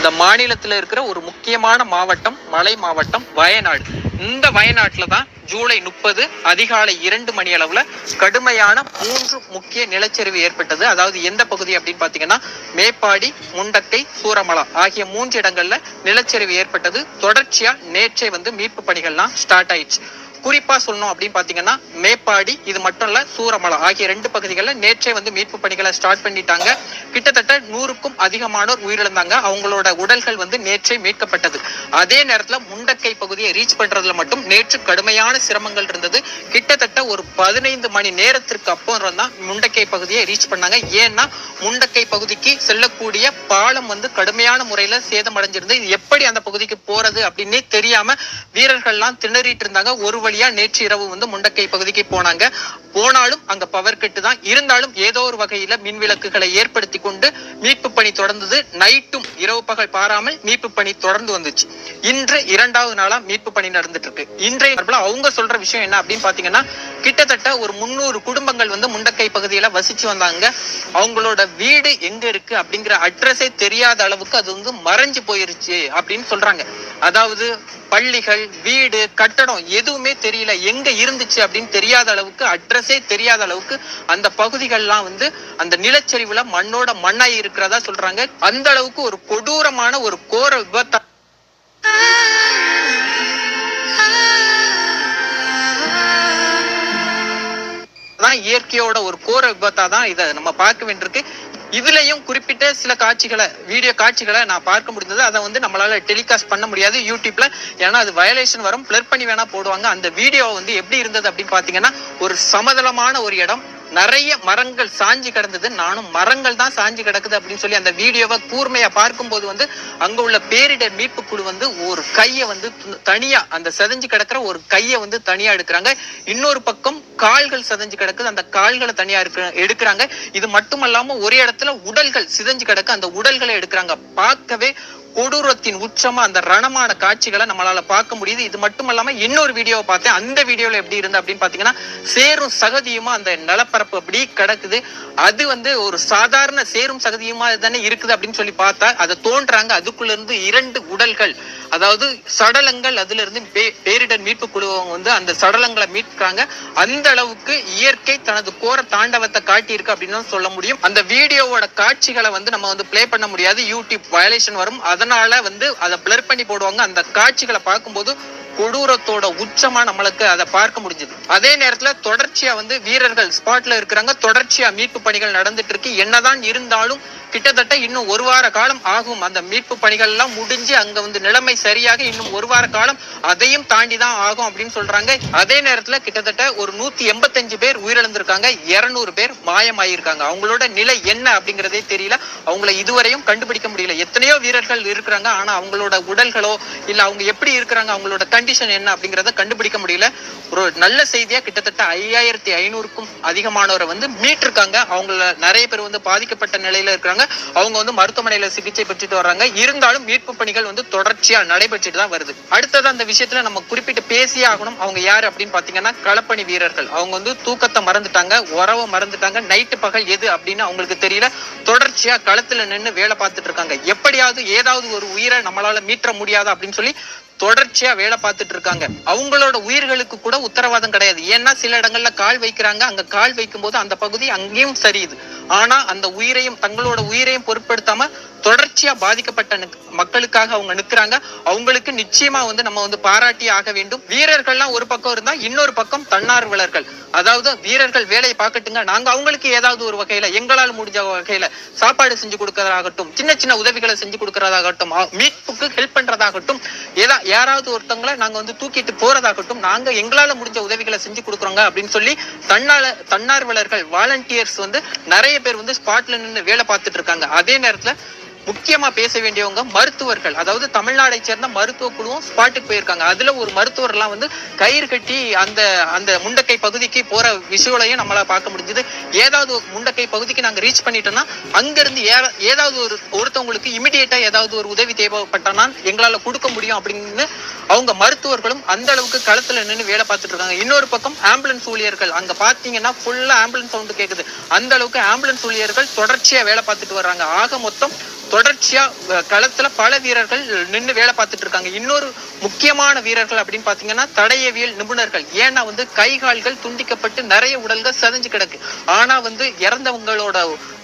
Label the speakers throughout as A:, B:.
A: இந்த மாநிலத்தில் இருக்கிற ஒரு முக்கியமான மாவட்டம், மலை மாவட்டம் வயநாடு. இந்த வயநாட்டில் தான் ஜூலை 30 அதிகாலை 2 மணி அளவுல கடுமையான 3 முக்கிய நிலச்சரிவு ஏற்பட்டது. அதாவது எந்த பகுதி அப்படின்னு பாத்தீங்கன்னா மேப்பாடி, முண்டக்கை, சூரமலா ஆகிய 3 இடங்கள்ல நிலச்சரிவு ஏற்பட்டது. தொடர்ச்சியா நேற்றே மீட்பு பணிகள்லாம் ஸ்டார்ட் ஆயிடுச்சு. குறிப்பா சொல்லணும் அப்படின்னு பாத்தீங்கன்னா மேப்பாடி, இது மட்டும் இல்ல சூரமலா ஆகிய 2 பகுதிகளில் நேற்றே மீட்பு பணிகளை ஸ்டார்ட் பண்ணிட்டாங்க. கிட்டத்தட்ட 100க்கும் அதிகமானோர் உயிரிழந்தாங்க. அவங்களோட உடல்கள் நேற்றே மீட்கப்பட்டது. அதே நேரத்துல முண்டக்கை பகுதியை ரீச் பண்றதுல மட்டும் நேற்று கடுமையான சிரமங்கள் இருந்தது. கிட்டத்தட்ட ஒரு 15 மணி நேரத்திற்கு அப்புறம் தான் முண்டக்கை பகுதியை ரீச் பண்ணாங்க. ஏன்னா முண்டக்கை பகுதிக்கு செல்லக்கூடிய பாலம் கடுமையான முறையில சேதமடைஞ்சிருந்து எப்படி அந்த பகுதிக்கு போறது அப்படின்னே தெரியாம வீரர்கள்லாம் திணறிட்டு இருந்தாங்க. ஒரு வழியா நேற்று இரவு முண்டக்கை பகுதிக்கு போனாங்க. போனாலும் அங்க பவர் கட்டு தான் இருந்தாலும் ஏதோ ஒரு வகையில மின் விளக்குகளை ஏற்படுத்தி கொண்டு மீட்பு பணி தொடர்ந்தது. நைட்டும் இரவு பகல் பாராமல் மீட்பு பணி தொடர்ந்து வந்துச்சு. இன்று 2வது நாளா மீட்பு பணி நடந்துட்டு இருக்கு. இன்றைய அவங்க சொல்ற விஷயம் என்ன அப்படின்னு பாத்தீங்கன்னா, கிட்டத்தட்ட ஒரு 300 குடும்பங்கள் முண்டக்கை பகுதியில வசிச்சு வந்தாங்க. அவங்களோட வீடு எங்க இருக்கு அப்படிங்கிற அட்ரஸே தெரியாத அளவுக்கு அது மறைஞ்சு போயிருச்சு அப்படின்னு சொல்றாங்க. அதாவது பள்ளிகள், வீடு, கட்டடம் எதுவுமே தெரியல, எங்க இருந்துச்சு அப்படின்னு தெரியாத அளவுக்கு, அட்ரஸே தெரியாத அளவுக்கு அந்த பகுதிகள்லாம் அந்த நிலச்சரிவுல மண்ணோட மண்ணாய் இருக்கிறதா சொல்றாங்க. அந்த அளவுக்கு ஒரு கொடூரமான ஒரு கோர விபத்து இயற்கையோட ஒரு கோர விபத்தா தான் இதை நம்ம பார்க்க வேண்டியிருக்கு. இதுலயும் குறிப்பிட்ட சில காட்சிகளை, வீடியோ காட்சிகளை நான் பார்க்க முடிந்தது. அதை நம்மளால டெலிகாஸ்ட் பண்ண முடியாது யூடியூப்ல, ஏன்னா அது வயலேஷன் வரும். பிளர் பண்ணி வேணா போடுவாங்க. அந்த வீடியோ எப்படி இருந்தது அப்படின்னு பாத்தீங்கன்னா, ஒரு சமதளமான ஒரு இடம், நிறைய மரங்கள் சாஞ்சி கிடந்தது. நானும் மரங்கள் தான் சாஞ்சி கிடக்குது அப்படின்னு சொல்லி அந்த வீடியோவை கூர்மையா பார்க்கும்போது அங்க உள்ள பேரிடர் மீட்பு குழு ஒரு கையை தனியா, அந்த செதஞ்சு கிடக்குற ஒரு கையை தனியா எடுக்கிறாங்க. இன்னொரு பக்கம் கால்கள் செதஞ்சு கிடக்குது, அந்த கால்களை தனியா எடுக்கிறாங்க. இது மட்டுமல்லாம ஒரு இடத்துல உடல்கள் சிதஞ்சு கிடக்கு, அந்த உடல்களை எடுக்கிறாங்க. பார்க்கவே கொடூரத்தின் உச்சமா அந்த ரணமான காட்சிகளை நம்மளால பார்க்க முடியுது. இது மட்டும் இல்லாம இன்னொரு வீடியோவை பார்த்தேன். அந்த வீடியோல எப்படி இருந்து அப்படின்னு பாத்தீங்கன்னா, சேரும் சகதியுமா அந்த நிலப்பரப்பு அப்படி கிடக்குது. அது ஒரு சாதாரண சேரும் சகதியுமா தானே இருக்குது அப்படின்னு சொல்லி பார்த்தா அதை தோன்றாங்க. அதுக்குள்ள இருந்து 2 உடல்கள், அதாவது சடலங்கள், அதுல இருந்து பேரிடர் மீட்பு குழுவங்க அந்த சடலங்களை மீட்கிறாங்க. அந்த அளவுக்கு இயற்கை தனது கோர தாண்டவத்தை காட்டி இருக்கு அப்படின்னு சொல்ல முடியும். அந்த வீடியோவோட காட்சிகளை நம்ம பிளே பண்ண முடியாது, யூடியூப் வயலேஷன் வரும். அதனால அதை பிளர் பண்ணி போடுவாங்க. அந்த காட்சிகளை பார்க்கும்போது கொடூரத்தோட உச்சமா நம்மளுக்கு அதை பார்க்க முடிஞ்சது. அதே நேரத்துல தொடர்ச்சியா வீரர்கள் ஸ்பாட்ல இருக்கிறாங்க. தொடர்ச்சியா மீட்பு பணிகள் நடந்துட்டு இருக்கு. என்னதான் இருந்தாலும் கிட்டத்தட்ட இன்னும் 1 வார காலம் ஆகும். அந்த மீட்பு பணிகள் எல்லாம் முடிஞ்சு அங்க நிலைமை சரியாக இன்னும் 1 வார காலம், அதையும் தாண்டி தான் ஆகும் அப்படின்னு சொல்றாங்க. அதே நேரத்துல கிட்டத்தட்ட ஒரு 185 பேர் உயிரிழந்திருக்காங்க, 200 பேர் மாயமாயிருக்காங்க. அவங்களோட நிலை என்ன அப்படிங்கறதே தெரியல. அவங்கள இதுவரையும் கண்டுபிடிக்க முடியல. எத்தனையோ வீரர்கள் இருக்கிறாங்க, ஆனா அவங்களோட உடல்களோ இல்ல அவங்க எப்படி இருக்கிறாங்க, அவங்களோட கண்டிஷன் என்ன அப்படிங்கறத கண்டுபிடிக்க முடியல. ஒரு நல்ல செய்தியா கிட்டத்தட்ட 5500க்கும் அதிகமானவரை மீட்டிருக்காங்க. அவங்கள நிறைய பேர் பாதிக்கப்பட்ட நிலையில இருக்கிறாங்க. அவங்க மருத்துவமனையில சிகிச்சை பெற்றுட்டு வர்றாங்க. இருந்தாலும் மீட்பு பணிகள் தொடர்ச்சியா நடைபெற்றுட்டு தான் வருது. அடுத்தது அந்த விஷயத்துல நம்ம குறிப்பிட்டு பேசியே ஆகணும். அவங்க யாரு அப்படின்னு பாத்தீங்கன்னா, களப்பணி வீரர்கள். அவங்க தூக்கத்தை மறந்துட்டாங்க, உறவை மறந்துட்டாங்க, நைட்டு பகல் எது அப்படின்னு அவங்களுக்கு தெரியல. தொடர்ச்சியா களத்துல நின்று வேலை பார்த்துட்டு இருக்காங்க. எப்படியாவது ஏதாவது ஒரு உயிரை நம்மளால மீட்ட முடியாதா அப்படின்னு சொல்லி தொடர்ச்சியா வேலை பார்த்துட்டு இருக்காங்க. அவங்களோட உயிர்களுக்கு கூட உத்தரவாதம் கிடையாது. ஏன்னா சில இடங்கள்ல கால் வைக்கிறாங்க, அங்க கால் வைக்கும் போது அந்த பகுதி அங்கேயும் சரியுது. ஆனா அந்த உயிரையும், தங்களோட உயிரையும் பொருட்படுத்தாம தொடர்ச்சியா பாதிக்கப்பட்ட மக்களுக்காக அவங்க நிக்கிறாங்க. அவங்களுக்கு நிச்சயமா நம்ம பாராட்டி ஆக வேண்டும். வீரர்கள்லாம் ஒரு பக்கம் இருந்தா இன்னொரு பக்கம் தன்னார்வலர்கள், அதாவது வீரர்கள் வேலையை பார்க்கட்டுங்க, நாங்க அவங்களுக்கு ஏதாவது ஒரு வகையில எங்களால் முடிஞ்ச வகையில சாப்பாடு செஞ்சு கொடுக்கறதாகட்டும், சின்ன சின்ன உதவிகளை செஞ்சு கொடுக்கறதாகட்டும், மீட்புக்கு ஹெல்ப் பண்றதாகட்டும், யாராவது ஒருத்தவங்களை நாங்க தூக்கிட்டு போறதாகட்டும், நாங்க எங்களால முடிஞ்ச உதவிகளை செஞ்சு கொடுக்குறோங்க அப்படின்னு சொல்லி தன்னார்வலர்கள், வாலண்டியர்ஸ் நிறைய பேர் ஸ்பாட்ல நின்று வேலை பார்த்துட்டு இருக்காங்க. அதே நேரத்துல முக்கியமா பேச வேண்டியவங்க மருத்துவர்கள், அதாவது தமிழ்நாடை சேர்ந்த மருத்துவ குழுவும் ஸ்பாட்டுக்கு போயிருக்காங்க. அதுல ஒரு மருத்துவர் எல்லாம் கயிறு கட்டி அந்த முண்டக்கை பகுதிக்கு போற விஷயங்களையும் நம்மளால பார்க்க முடிஞ்சது. ஏதாவது முண்டக்கை பகுதிக்கு நாங்க ரீச் பண்ணிட்டோம்னா அங்க இருந்து ஏதாவது ஒருத்தவங்களுக்கு இமிடியேட்டா ஏதாவது ஒரு உதவி தேவைப்பட்டனா எங்களால கொடுக்க முடியும் அப்படின்னு அவங்க மருத்துவர்களும் அந்த அளவுக்கு களத்துல நின்று வேலை பார்த்துட்டு இருக்காங்க. இன்னொரு பக்கம் ஆம்புலன்ஸ் ஊழியர்கள், அங்க பாத்தீங்கன்னா ஃபுல்லா ஆம்புலன்ஸ் சவுண்ட் கேக்குது. அந்த அளவுக்கு ஆம்புலன்ஸ் ஊழியர்கள் தொடர்ச்சியா வேலை பார்த்துட்டு வர்றாங்க. ஆக மொத்தம் தொடர்ச்சியா களத்துல பல வீரர்கள் நின்று வேலை பார்த்துட்டு இருக்காங்க. இன்னொரு முக்கியமான வீரர்கள் அப்படின்னு பாத்தீங்கன்னா தடயவியல் நிபுணர்கள். ஏன்னா வந்து கை கால்கள் துண்டிக்கப்பட்டு நிறைய உடல்கள் செதஞ்சு கிடக்கு. ஆனா வந்து இறந்தவங்களோட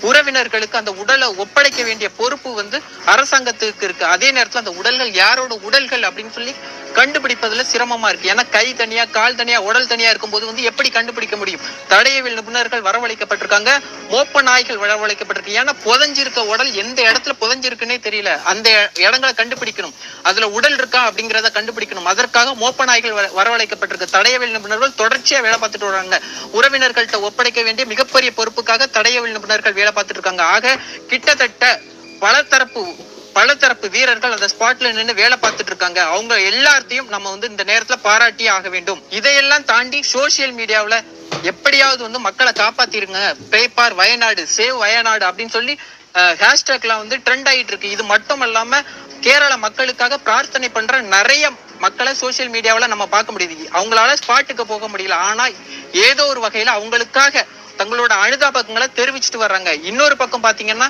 A: உறவினர்களுக்கு அந்த உடலை ஒப்படைக்க வேண்டிய பொறுப்பு வந்து அரசாங்கத்துக்கு இருக்கு. அதே நேரத்துல அந்த உடல்கள் யாரோட உடல்கள் அப்படின்னு சொல்லி கண்டுபிடிப்பதுல சிரமமா இருக்கு. ஏன்னா கை தனியா கால் தனியா உடல் தனியா இருக்கும்போது வந்து எப்படி கண்டுபிடிக்க முடியும்? தடயவியல் நிபுணர்கள் வரவழைக்கப்பட்டிருக்காங்க, மோப்ப நாய்கள் வரவழைக்கப்பட்டிருக்கு. ஏன்னா புதஞ்சிருக்க உடல் எந்த இடத்துல புதஞ்சிருக்குன்னே தெரியல. அந்த இடங்களை கண்டுபிடிக்கணும், அதுல உடல் இருக்கா அப்படிங்கிறத கண்டுபிடிக்கணும். அதற்காக மோப்ப நாய்கள் வரவழைக்கப்பட்டிருக்கு. தடயவியல் நிபுணர்கள் தொடர்ச்சியா வேலை பார்த்துட்டு வராங்க. உறவினர்கள்ட்ட ஒப்படைக்க வேண்டிய மிகப்பெரிய பொறுப்புக்காக தடயவியல் நிபுணர்கள் வேலை பார்த்துட்டு இருக்காங்க. ஆக கிட்டத்தட்ட பல தரப்பு வீரர்கள் அந்த ஸ்பாட்ல நின்று வேலை பார்த்துட்டு இருக்காங்க. அவங்க எல்லாத்தையும் நம்ம வந்து இந்த நேரத்துல பாராட்டி ஆக வேண்டும். இதையெல்லாம் தாண்டி சோசியல் மீடியாவுல எப்படியாவது வந்து மக்களை காப்பாத்திருங்க, பேப்பார் வயநாடு, சேவ் வயநாடு அப்படின்னு சொல்லி ஹேஷ்டேக்லாம் வந்து ட்ரெண்ட் ஆயிட்டு இருக்கு. இது மட்டும் இல்லாம கேரள மக்களுக்காக பிரார்த்தனை பண்ற நிறைய மக்களை சோசியல் மீடியாவில நம்ம பார்க்க முடியுது. அவங்களால ஸ்பாட்டுக்கு போக முடியல, ஆனா ஏதோ ஒரு வகையில அவங்களுக்காக தங்களோட அனுதாபங்களை தெரிவிச்சுட்டு வர்றாங்க. இன்னொரு பக்கம் பாத்தீங்கன்னா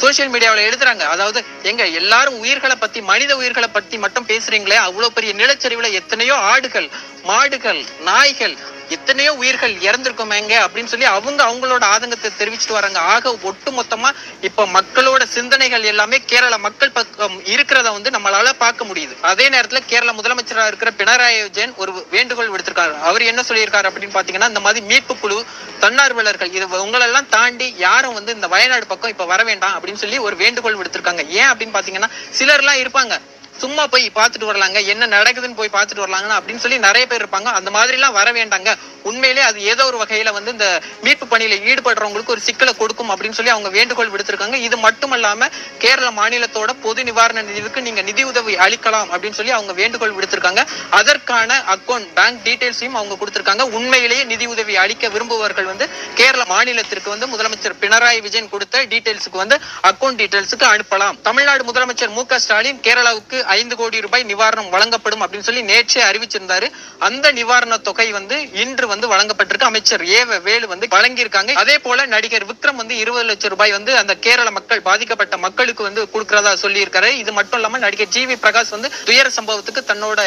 A: சோசியல் மீடியாவில் எழுதுறாங்க, அதாவது எங்க எல்லாரும் உயிர்களை பத்தி, மனித உயிர்களை பத்தி மட்டும் பேசுறீங்களே, அவ்வளவு பெரிய நிலச்சரிவுல எத்தனையோ ஆடுகள், மாடுகள், நாய்கள், எத்தனையோ உயிர்கள் இறந்திருக்கோமேங்க அப்படின்னு சொல்லி அவங்களோட ஆதங்கத்தை தெரிவிச்சுட்டு வராங்க. ஆக ஒட்டு மொத்தமா இப்ப மக்களோட சிந்தனைகள் எல்லாமே கேரள மக்கள் பக்கம் இருக்கிறத வந்து நம்மளால பார்க்க முடியுது. அதே நேரத்துல கேரள முதலமைச்சராக இருக்கிற பினராயி விஜயன் ஒரு வேண்டுகோள் விடுத்திருக்காரு. அவர் என்ன சொல்லியிருக்காரு அப்படின்னு பாத்தீங்கன்னா, இந்த மாதிரி மீட்பு குழு, தன்னார்வலர்கள் இது உங்களெல்லாம் தாண்டி யாரும் வந்து இந்த வயநாடு பக்கம் இப்ப வர வேண்டாம் அப்படின்னு சொல்லி ஒரு வேண்டுகோள் விடுத்திருக்காங்க. ஏன் அப்படின்னு பாத்தீங்கன்னா, சிலர் எல்லாம் இருப்பாங்க சும்மா போய் பார்த்துட்டு வரலாங்க, என்ன நடக்குதுன்னு போய் பார்த்துட்டு வரலாங்க அப்படின்னு சொல்லி நிறைய பேர் இருப்பாங்க. அந்த மாதிரி எல்லாம் வர வேண்டாங்க, உண்மையிலே அது ஏதோ ஒரு வகையில வந்து இந்த மீட்பு பணியில ஈடுபடுறவங்களுக்கு ஒரு சிக்கலை கொடுக்கும் அப்படின்னு சொல்லி அவங்க வேண்டுகோள் விடுத்திருக்காங்க. இது மட்டுமல்லாம கேரள மாநிலத்தோட பொது நிவாரண நிதிக்கு நீங்க நிதி உதவி அளிக்கலாம் அப்படின்னு சொல்லி அவங்க வேண்டுகோள் விடுத்திருக்காங்க. அதற்கான அக்கௌண்ட் பேங்க் டீடைல்ஸையும் அவங்க கொடுத்திருக்காங்க. உண்மையிலேயே நிதி உதவி அளிக்க விரும்புபவர்கள் வந்து கேரள மாநிலத்திற்கு வந்து முதலமைச்சர் பினராயி விஜயன் கொடுத்த டீடைல்ஸுக்கு வந்து அக்கௌண்ட் டீடைல்ஸுக்கு அனுப்பலாம். தமிழ்நாடு முதலமைச்சர் மு.க. ஸ்டாலின் கேரளாவுக்கு 5 கோடி ரூபாய் நிவாரணம் வழங்கப்படும் அப்படின்னு சொல்லி நேற்றே அறிவிச்சிருந்தாரு. அந்த நிவாரண தொகை வந்து இன்று வந்து வழங்கப்பட்டிருக்கு. அமைச்சர் வேலு வந்து வழங்கியிருக்காங்க. அதே போல நடிகர் விக்ரம் வந்து 20 லட்சம் ரூபாய் வந்து அந்த கேரள மக்கள், பாதிக்கப்பட்ட மக்களுக்கு வந்து கொடுக்கிறதா சொல்லி இருக்காரு. இது மட்டும் இல்லாம நடிகர் ஜி.வி. பிரகாஷ் வந்து துயர சம்பவத்துக்கு தன்னோட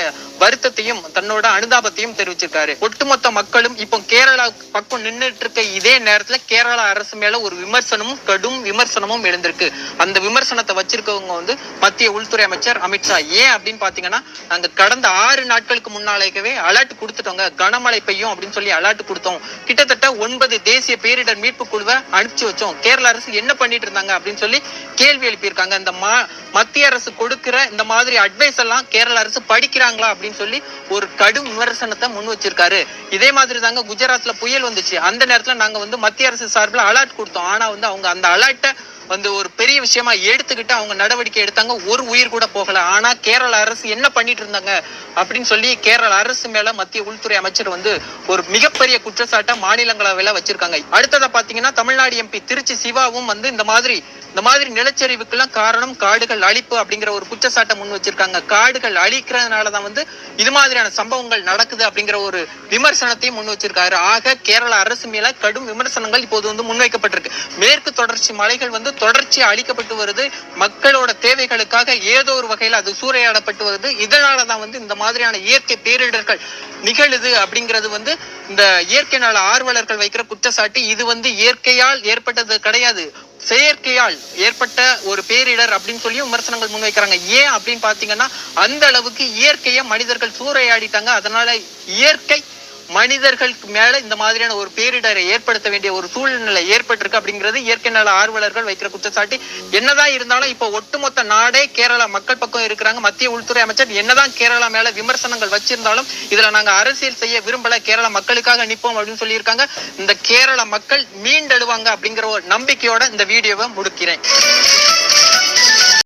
A: வருத்தத்தையும் தன்னோட அனுதாபத்தையும் தெரிவிச்சிருக்காரு. ஒட்டுமொத்த மக்களும் இப்போ கேரளா பக்கம் நின்றுட்டு இருக்க இதே நேரத்துல கேரள அரசு மேல ஒரு விமர்சனமும், கடும் விமர்சனமும் எழுந்திருக்கு. அந்த விமர்சனத்தை வச்சிருக்கவங்க வந்து மத்திய உள்துறை அமைச்சர் அமித்ஷா. ஏன் அப்படின்னு பாத்தீங்கன்னா, நாங்க கடந்த 6 நாட்களுக்கு முன்னாலேயே அலர்ட் கொடுத்துட்டோங்க, கனமழை பெய்யும் அப்படின்னு சொல்லி அலர்ட் கொடுத்தோம். கிட்டத்தட்ட 9 தேசிய பேரிடர் மீட்பு குழுவை அனுப்பிச்சு வச்சோம். கேரள அரசு என்ன பண்ணிட்டு இருந்தாங்க அப்படின்னு சொல்லி கேள்வி எழுப்பியிருக்காங்க. இந்த மத்திய அரசு கொடுக்கிற இந்த மாதிரி அட்வைஸ் எல்லாம் கேரள அரசு படிக்கிறாங்களா அப்படின்னு சொல்லி ஒரு கடும் விமர்சனத்தை முன் வச்சிருக்காரு. இதே மாதிரி தாங்க குஜராத்ல புயல் வந்துச்சு. அந்த நேரத்துல நாங்க வந்து மத்திய அரசு சார்பில் அலர்ட் கொடுத்தோம். ஆனா வந்து அவங்க அந்த அலர்ட்டை வந்து ஒரு பெரிய விஷயமா எடுத்துக்கிட்டு அவங்க நடவடிக்கை எடுத்தாங்க. ஒரு உயிர் கூட போகல. ஆனா கேரள அரசு என்ன பண்ணிட்டு இருந்தாங்க அப்படின்னு சொல்லி கேரள அரசு மேல மத்திய உள்துறை அமைச்சர் வந்து ஒரு மிகப்பெரிய குற்றச்சாட்டை மாநிலங்களவையில வச்சிருக்காங்க. அடுத்ததா பாத்தீங்கன்னா, தமிழ்நாடு எம்பி திருச்சி சிவாவும் வந்து இந்த மாதிரி நிலச்சரிவுக்கெல்லாம் காரணம் காடுகள் அழிப்பு அப்படிங்கிற ஒரு குற்றச்சாட்டை முன் வச்சிருக்காங்க. காடுகள் அழிக்கிறதுனாலதான் வந்து இது மாதிரியான சம்பவங்கள் நடக்குது அப்படிங்கிற ஒரு விமர்சனத்தையும் முன் வச்சிருக்காரு. ஆக கேரள அரசு மேல கடும் விமர்சனங்கள் இப்போது வந்து முன்வைக்கப்பட்டிருக்கு. மேற்கு தொடர்ச்சி மலைகள் வந்து தொடர்ச்சியா அழிக்கப்பட்டு வருது. மக்களோட தேவைகளுக்காக ஏதோ ஒரு வகையில அது சூறையாடப்பட்டு வருது. இதனாலதான் வந்து இந்த மாதிரியான இயற்கை பேரிடர்கள் நிகழுது அப்படிங்கிறது வந்து இந்த இயற்கை நல ஆர்வலர்கள் வைக்கிற குற்றச்சாட்டு. இது வந்து இயற்கையால் ஏற்பட்டது கிடையாது, செயற்கையால் ஏற்பட்ட ஒரு பேரிடர் அப்படின்னு சொல்லி விமர்சனங்கள் முன்வைக்கிறாங்க. ஏன் அப்படின்னு பாத்தீங்கன்னா, அந்த அளவுக்கு இயற்கையை மனிதர்கள் சூறையாடிட்டாங்க. அதனால இயற்கை மனிதர்களுக்கு மேல இந்த மாதிரியான ஒரு பேரிடரை ஏற்படுத்த வேண்டிய ஒரு சூழ்நிலை ஏற்பட்டிருக்கு அப்படிங்கிறது இயற்கை நல ஆர்வலர்கள் வைக்கிற குற்றச்சாட்டு. என்னதான் இருந்தாலும் இப்ப ஒட்டுமொத்த நாடே கேரளா மக்கள் பக்கம் இருக்கிறாங்க. மத்திய உள்துறை அமைச்சர் என்னதான் கேரளா மேல விமர்சனங்கள் வச்சிருந்தாலும் இதுல நாங்க அரசியல் செய்ய விரும்பல, கேரளா மக்களுக்காக நிற்போம் அப்படின்னு சொல்லியிருக்காங்க. இந்த கேரள மக்கள் மீண்டெழுவாங்க அப்படிங்கிற ஒரு நம்பிக்கையோட இந்த வீடியோவை முடிக்கிறேன்.